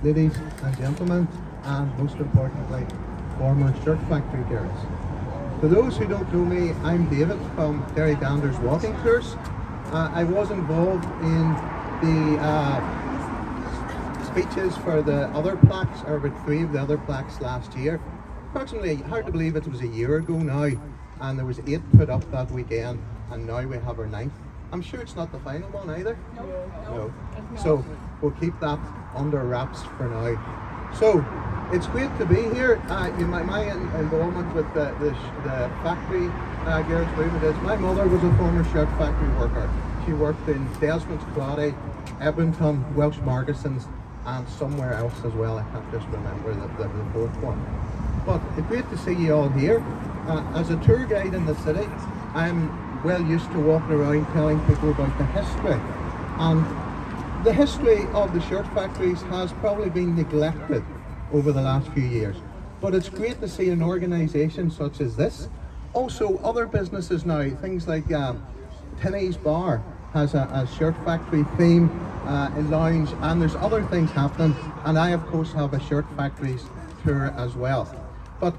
ladies and gentlemen, and most importantly, former shirt factory girls. For those who don't know me, I'm David from Derry Danders Walking Tours. I was involved in the speeches for the other plaques, or about three of the other plaques last year. Approximately, hard to believe it was a year ago now, and there was 8 put up that weekend, and now we have our 9th. I'm sure it's not the final one either. No. So we'll keep that under wraps for now. So it's great to be here. My involvement with the factory girls movement is my mother was a former shirt factory worker. She worked in Desmond's Karate, Edmonton, Welsh Margesons, and somewhere else as well. I can't just remember the fourth one. But it's great to see you all here. As a tour guide in the city, I'm well used to walking around telling people about the history. And the history of the shirt factories has probably been neglected over the last few years. But it's great to see an organisation such as this. Also, other businesses now, things like Tinney's Bar has a shirt factory theme, a lounge, and there's other things happening. And I, of course, have a shirt factories tour as well. But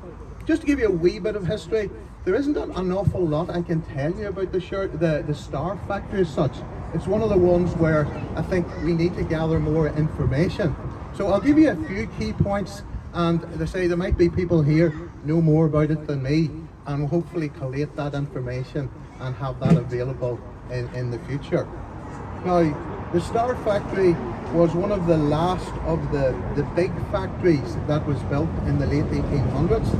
just to give you a wee bit of history, there isn't an awful lot I can tell you about the Star factory as such. It's one of the ones where I think we need to gather more information. So I'll give you a few key points, and they say there might be people here know more about it than me, and hopefully collate that information and have that available in the future. Now, the Star factory was one of the last of the big factories that was built in the late 1800s.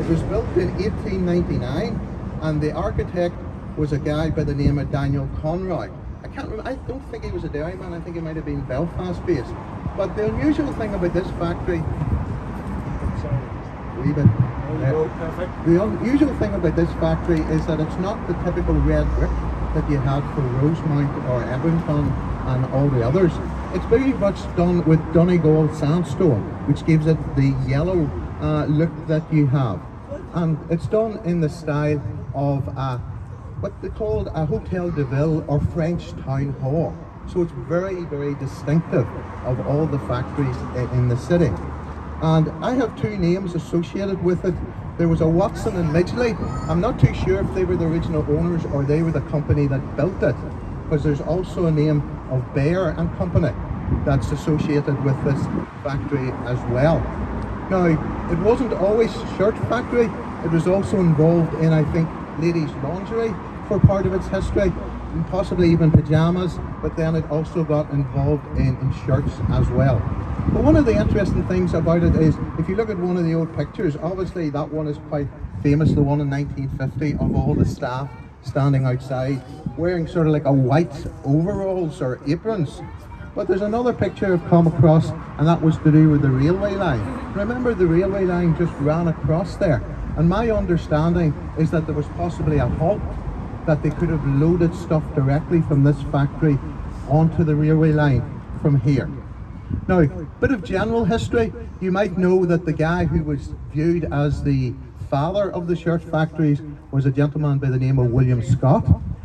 It was built in 1899, and the architect was a guy by the name of Daniel Conroy. I can't remember, I don't think he was a dairyman, I think he might have been Belfast based. But the unusual thing about this factory, the unusual thing about this factory is that it's not the typical red brick that you had for Rosemount or Edmonton and all the others. It's very much done with Donegal sandstone, which gives it the yellow look that you have. And it's done in the style of what they called a Hotel de Ville or French town hall. So it's very, very distinctive of all the factories in the city. And I have 2 names associated with it. There was a Watson and Midgley. I'm not too sure if they were the original owners or they were the company that built it, because there's also a name of Bear and Company that's associated with this factory as well. Now, it wasn't always shirt factory. It was also involved in, I think, ladies' lingerie for part of its history, and possibly even pajamas, but then it also got involved in shirts as well. But one of the interesting things about it is, if you look at one of the old pictures, obviously that one is quite famous, the one in 1950 of all the staff standing outside wearing sort of like a white overalls or aprons. But there's another picture I've come across, and that was to do with the railway line. Remember, the railway line just ran across there, and my understanding is that there was possibly a halt, that they could have loaded stuff directly from this factory onto the railway line from here. Now, a bit of general history. You might know that the guy who was viewed as the father of the shirt factories was a gentleman by the name of William Scott,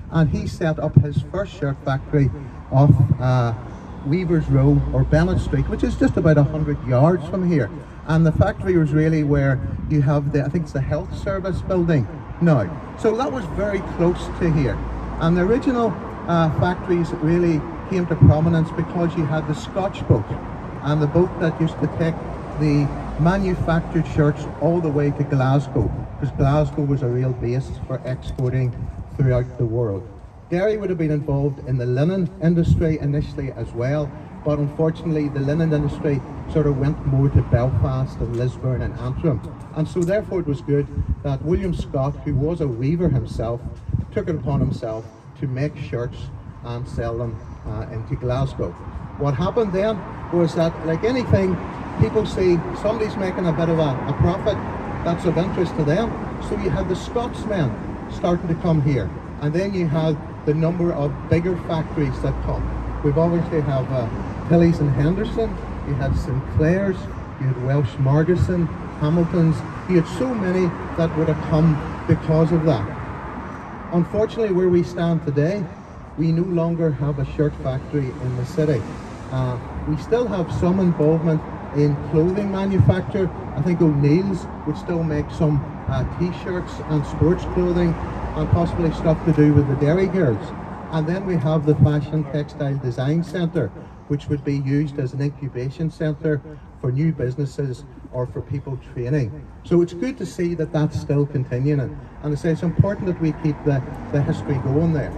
and he set up his first shirt factory off Weaver's Row or Bennett Street, which is just about 100 yards from here. And the factory was really where you have I think it's the health service building now. So that was very close to here. And the original factories really came to prominence because you had the Scotch boat, and the boat that used to take the manufactured shirts all the way to Glasgow, because Glasgow was a real base for exporting throughout the world. Derry would have been involved in the linen industry initially as well, but unfortunately the linen industry sort of went more to Belfast and Lisburn and Antrim. And so therefore it was good that William Scott, who was a weaver himself, took it upon himself to make shirts and sell them into Glasgow. What happened then was that, like anything, people see somebody's making a bit of a profit that's of interest to them. So you had the Scotsmen starting to come here, and then you had the number of bigger factories that come. We've obviously have Tillys and Henderson, you had Sinclair's, you had Welsh Margeson, Hamilton's, you had so many that would have come because of that. Unfortunately, where we stand today, we no longer have a shirt factory in the city. We still have some involvement in clothing manufacture. I think O'Neill's would still make some t-shirts and sports clothing and possibly stuff to do with the Dairy Girls. And then we have the Fashion Textile Design Centre, which would be used as an incubation centre for new businesses or for people training. So it's good to see that that's still continuing. And I say it's important that we keep the history going there.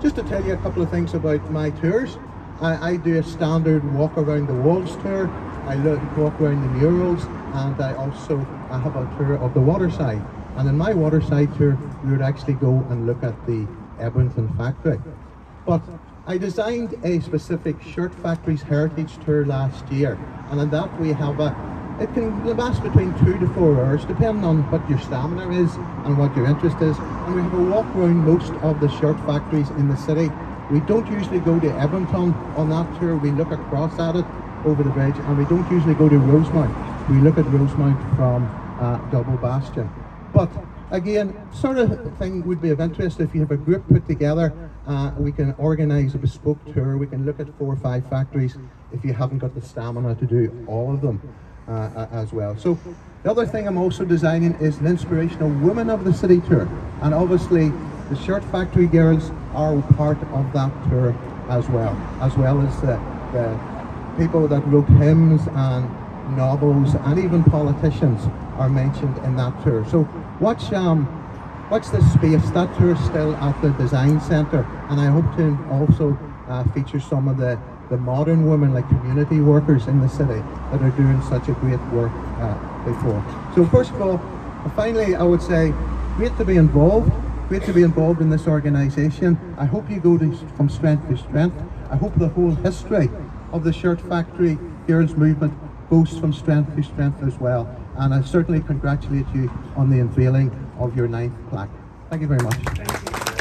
Just to tell you a couple of things about my tours. I do a standard walk around the walls tour. I walk around the murals, and I have a tour of the waterside. And in my waterside tour, we would actually go and look at the Ebrington factory. But I designed a specific Shirt Factories Heritage Tour last year, and in that we have it can last between 2 to 4 hours, depending on what your stamina is and what your interest is. And we have a walk around most of the shirt factories in the city. We don't usually go to Ebrington on that tour. We look across at it over the bridge, and we don't usually go to Rosemount. We look at Rosemount from Double Bastion. But again, sort of thing would be of interest if you have a group put together. We can organise a bespoke tour. We can look at 4 or 5 factories if you haven't got the stamina to do all of them as well. So the other thing I'm also designing is an inspirational Women of the City tour, and obviously the Shirt Factory Girls are part of that tour as well as the people that wrote hymns and novels, and even politicians are mentioned in that tour. So watch this space. That tour is still at the Design Centre, and I hope to also feature some of the modern women, like community workers in the city, that are doing such a great work before. So first of all, finally, I would say great to be involved in this organisation. I hope you go from strength to strength. I hope the whole history of the Shirt Factory Girls movement goes from strength to strength as well. And I certainly congratulate you on the unveiling of your 9th plaque. Thank you very much.